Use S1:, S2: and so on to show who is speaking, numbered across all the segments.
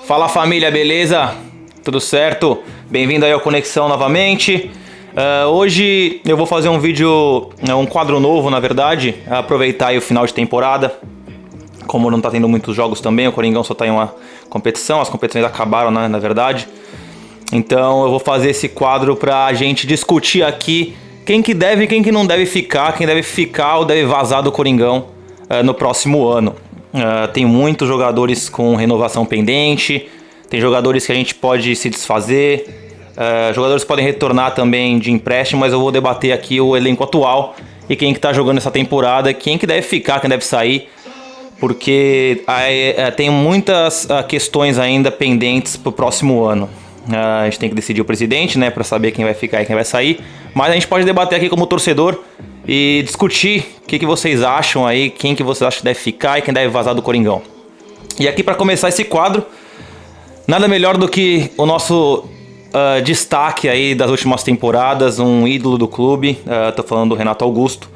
S1: Fala família, beleza? Tudo certo? Bem-vindo aí ao Conexão novamente. Hoje eu vou fazer um vídeo, um quadro novo na verdade, aproveitar aí o final de temporada. Como não tá tendo muitos jogos também, o Coringão só tá em uma competição, as competições acabaram, né, na verdade. Então eu vou fazer esse quadro pra gente discutir aqui quem que deve e quem que não deve ficar, quem deve ficar ou deve vazar do Coringão no próximo ano. Tem muitos jogadores com renovação pendente, tem jogadores que a gente pode se desfazer, jogadores podem retornar também de empréstimo, mas eu vou debater aqui o elenco atual e quem que tá jogando essa temporada, quem que deve ficar, quem deve sair, porque tem muitas questões ainda pendentes pro próximo ano. A gente tem que decidir o presidente, né, para saber quem vai ficar e quem vai sair, mas a gente pode debater aqui como torcedor e discutir o que vocês acham aí, quem que vocês acham que deve ficar e quem deve vazar do Coringão. E aqui para começar esse quadro, nada melhor do que o nosso destaque aí das últimas temporadas, um ídolo do clube, tô falando do Renato Augusto.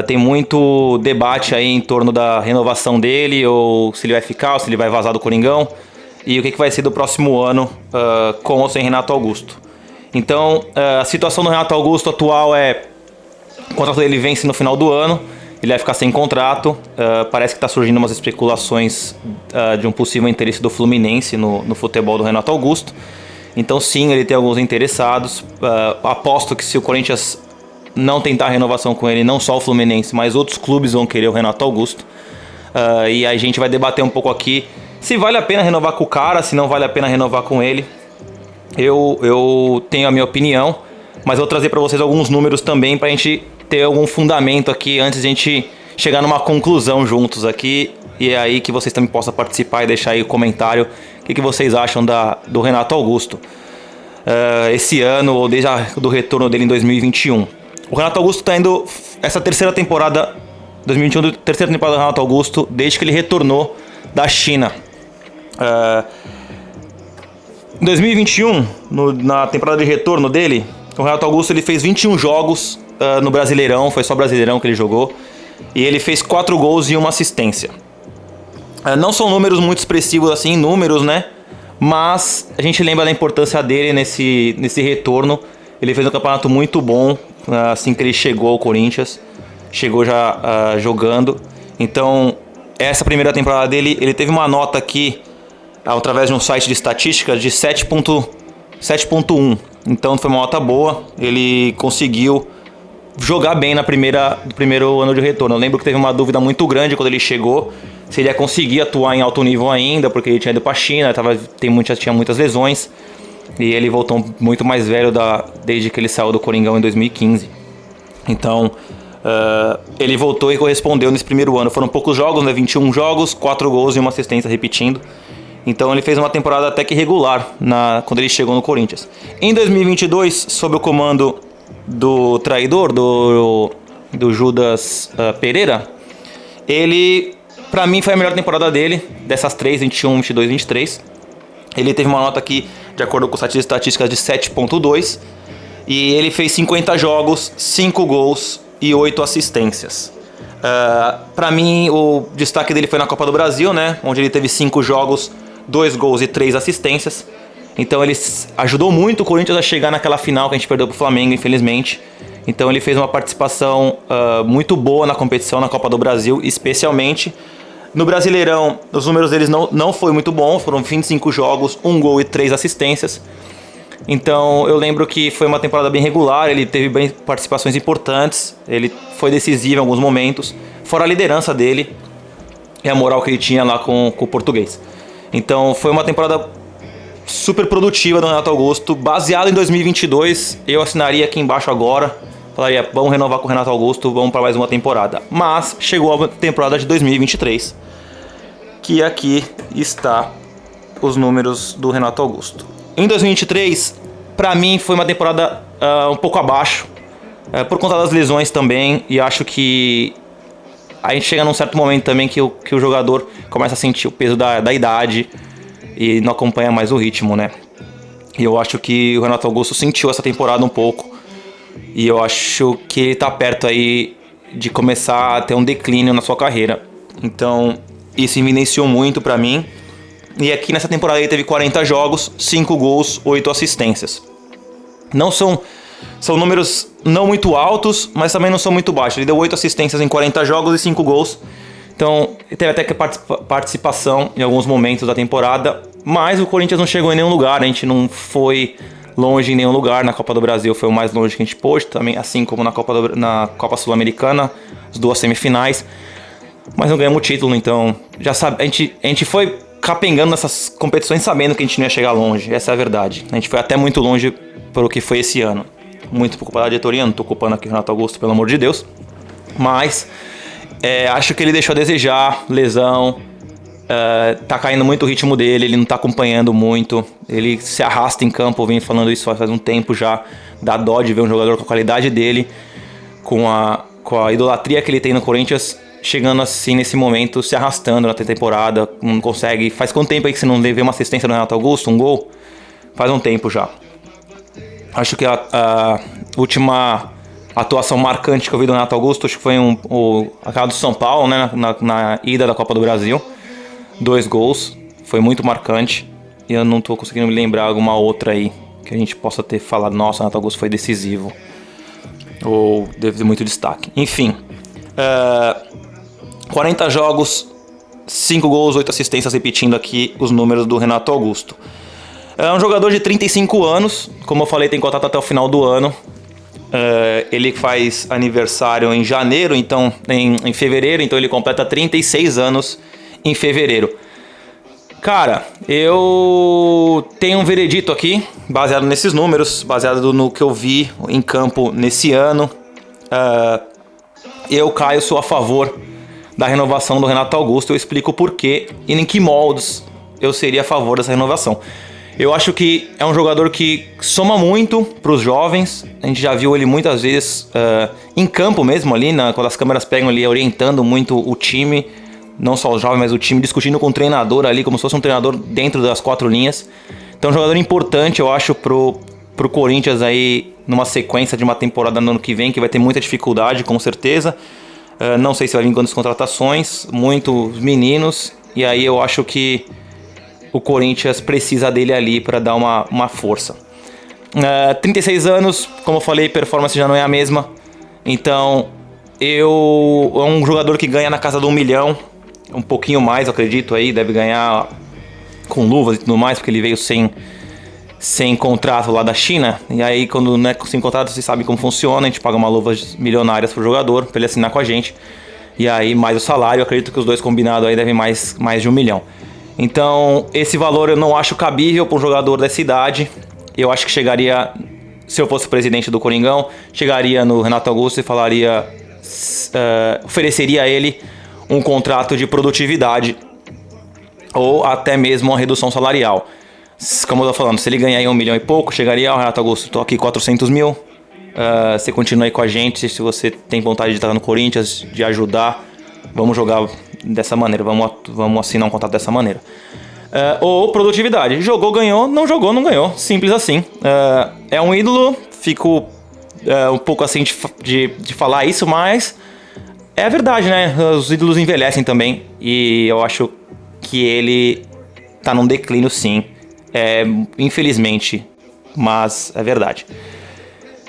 S1: Tem muito debate aí em torno da renovação dele, ou se ele vai ficar, ou se ele vai vazar do Coringão, e o que vai ser do próximo ano com ou sem Renato Augusto. Então, a situação do Renato Augusto atual é: o contrato dele vence no final do ano, ele vai ficar sem contrato. Parece que está surgindo umas especulações de um possível interesse do Fluminense no futebol do Renato Augusto. Então sim, ele tem alguns interessados. Aposto que se o Corinthians não tentar a renovação com ele, não só o Fluminense, mas outros clubes vão querer o Renato Augusto. E a gente vai debater um pouco aqui se vale a pena renovar com o cara, se não vale a pena renovar com ele. Eu tenho a minha opinião, mas vou trazer para vocês alguns números também para a gente ter algum fundamento aqui antes de a gente chegar numa conclusão juntos aqui. E é aí que vocês também possam participar e deixar aí o comentário o que vocês acham do Renato Augusto esse ano, ou desde do retorno dele em 2021. O Renato Augusto está indo essa terceira temporada 2021, terceira temporada do Renato Augusto desde que ele retornou da China. Em 2021, na temporada de retorno dele, o Renato Augusto ele fez 21 jogos no Brasileirão, foi só Brasileirão que ele jogou, e ele fez 4 gols e 1 assistência. Não são números muito expressivos assim, números, né? Mas a gente lembra da importância dele nesse retorno. Ele fez um campeonato muito bom assim que ele chegou ao Corinthians, chegou já jogando. Então, essa primeira temporada dele, ele teve uma nota aqui, através de um site de estatística, de 7.1. Então foi uma nota boa, ele conseguiu jogar bem no primeiro ano de retorno. Eu lembro que teve uma dúvida muito grande quando ele chegou, se ele ia conseguir atuar em alto nível ainda, porque ele tinha ido para a China, tinha muitas lesões, e ele voltou muito mais velho desde que ele saiu do Coringão em 2015. Então, ele voltou e correspondeu nesse primeiro ano. Foram poucos jogos, né? 21 jogos, 4 gols e 1 assistência, repetindo. Então ele fez uma temporada até que regular quando ele chegou no Corinthians. Em 2022, sob o comando do traidor, do Judas Pereira, ele, pra mim, foi a melhor temporada dele, dessas 3, 21, 22, 23. Ele teve uma nota aqui, de acordo com o site de estatísticas, de 7.2. E ele fez 50 jogos, 5 gols e 8 assistências. Pra mim, o destaque dele foi na Copa do Brasil, né? Onde ele teve 5 jogos, 2 gols e 3 assistências. Então ele ajudou muito o Corinthians a chegar naquela final que a gente perdeu pro Flamengo, infelizmente. Então ele fez uma participação muito boa na competição, na Copa do Brasil, especialmente. No Brasileirão, os números deles não foi muito bom, foram 25 jogos, 1 gol e 3 assistências. Então eu lembro que foi uma temporada bem regular, ele teve participações importantes, ele foi decisivo em alguns momentos, fora a liderança dele e a moral que ele tinha lá com o português. Então foi uma temporada super produtiva do Renato Augusto. Baseado em 2022, eu assinaria aqui embaixo agora, falaria: vamos renovar com o Renato Augusto, vamos para mais uma temporada. Mas chegou a temporada de 2023, que aqui está os números do Renato Augusto. Em 2023, para mim foi uma temporada um pouco abaixo, por conta das lesões também, e acho que a gente chega num certo momento também que o jogador começa a sentir o peso da idade e não acompanha mais o ritmo, né? E eu acho que o Renato Augusto sentiu essa temporada um pouco, e eu acho que ele tá perto aí de começar a ter um declínio na sua carreira. Então isso evidenciou muito pra mim. E aqui nessa temporada ele teve 40 jogos, 5 gols, 8 assistências. Não são números não muito altos, mas também não são muito baixos. Ele deu 8 assistências em 40 jogos e 5 gols. Então, ele teve até que participação em alguns momentos da temporada. Mas o Corinthians não chegou em nenhum lugar. A gente não foi longe em nenhum lugar. Na Copa do Brasil foi o mais longe que a gente pôde. Também, assim como na Copa Sul-Americana, as 2 semifinais. Mas não ganhamos o título, então... já sabe, a gente foi capengando nessas competições sabendo que a gente não ia chegar longe. Essa é a verdade. A gente foi até muito longe para o que foi esse ano. Muito por culpa da diretoria. Não tô culpando aqui o Renato Augusto, pelo amor de Deus. Mas... acho que ele deixou a desejar, lesão, tá caindo muito o ritmo dele, ele não tá acompanhando muito, ele se arrasta em campo, eu venho falando isso faz um tempo já, dá dó de ver um jogador com a qualidade dele, com a idolatria que ele tem no Corinthians, chegando assim nesse momento, se arrastando na temporada, não consegue, faz quanto tempo aí que você não vê uma assistência do Renato Augusto, um gol? Faz um tempo já. Acho que a última... atuação marcante que eu vi do Renato Augusto, acho que foi aquela do São Paulo, né, na ida da Copa do Brasil. 2 gols, foi muito marcante. E eu não tô conseguindo me lembrar alguma outra aí que a gente possa ter falado, nossa, o Renato Augusto foi decisivo. Ou deve ter muito destaque. Enfim, 40 jogos, 5 gols, 8 assistências, repetindo aqui os números do Renato Augusto. É um jogador de 35 anos, como eu falei, tem contrato até o final do ano. Ele faz aniversário em janeiro, então em fevereiro, então ele completa 36 anos em fevereiro. Cara, eu tenho um veredito aqui, baseado nesses números, baseado no que eu vi em campo nesse ano. Eu, Caio, sou a favor da renovação do Renato Augusto, eu explico o porquê e em que moldes eu seria a favor dessa renovação. Eu acho que é um jogador que soma muito para os jovens. A gente já viu ele muitas vezes em campo mesmo ali, quando as câmeras pegam ali, orientando muito o time. Não só os jovens, mas o time, discutindo com o treinador ali, como se fosse um treinador dentro das 4 linhas. Então é um jogador importante, eu acho, pro Corinthians aí, numa sequência de uma temporada no ano que vem, que vai ter muita dificuldade, com certeza. Não sei se vai vir grandes contratações, muitos meninos. E aí eu acho que o Corinthians precisa dele ali para dar uma força. 36 anos, como eu falei, performance já não é a mesma. Então, é um jogador que ganha na casa de 1 milhão. Um pouquinho mais, eu acredito, aí. Deve ganhar com luvas e tudo mais, porque ele veio sem contrato lá da China. E aí, quando não é sem contrato, você sabe como funciona. A gente paga uma luvas milionárias pro jogador, para ele assinar com a gente. E aí, mais o salário, eu acredito que os dois combinados aí devem mais de 1 milhão. Então, esse valor eu não acho cabível para um jogador dessa idade. Eu acho que chegaria, se eu fosse o presidente do Coringão, chegaria no Renato Augusto e falaria, ofereceria a ele um contrato de produtividade ou até mesmo uma redução salarial. Como eu tô falando, se ele ganhar aí 1 milhão e pouco, chegaria ao Renato Augusto, tô aqui 400 mil, você continua aí com a gente, se você tem vontade de estar no Corinthians, de ajudar, vamos jogar dessa maneira, vamos assinar um contrato dessa maneira. Ou produtividade, jogou, ganhou, não jogou, não ganhou, simples assim. É um ídolo, fico um pouco assim de falar isso, mas é verdade, né? Os ídolos envelhecem também e eu acho que ele tá num declínio, sim, infelizmente, mas é verdade.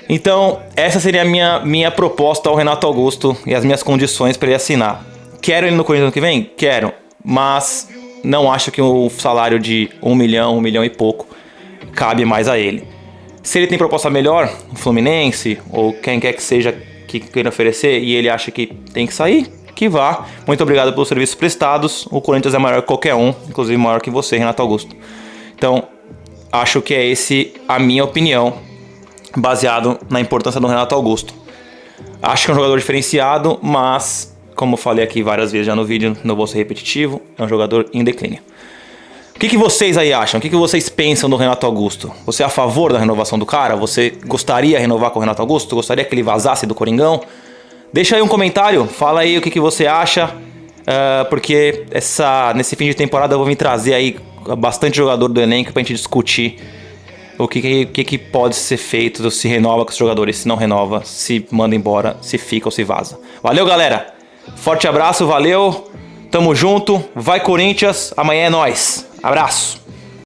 S1: Então, essa seria a minha proposta ao Renato Augusto e as minhas condições para ele assinar. Quero ele no Corinthians ano que vem? Quero. Mas não acho que o salário de 1 milhão, 1 milhão e pouco cabe mais a ele. Se ele tem proposta melhor, o Fluminense ou quem quer que seja que queira oferecer e ele acha que tem que sair, que vá. Muito obrigado pelos serviços prestados. O Corinthians é maior que qualquer um, inclusive maior que você, Renato Augusto. Então, acho que é esse a minha opinião, baseado na importância do Renato Augusto. Acho que é um jogador diferenciado, mas, como eu falei aqui várias vezes já no vídeo, não vou ser repetitivo, é um jogador em declínio. O que vocês aí acham? O que vocês pensam do Renato Augusto? Você é a favor da renovação do cara? Você gostaria de renovar com o Renato Augusto? Gostaria que ele vazasse do Coringão? Deixa aí um comentário, fala aí o que você acha, porque nesse fim de temporada eu vou vir trazer aí bastante jogador do elenco pra gente discutir o que pode ser feito, se renova com os jogadores, se não renova, se manda embora, se fica ou se vaza. Valeu, galera! Forte abraço, valeu, tamo junto, vai Corinthians, amanhã é nóis! Abraço!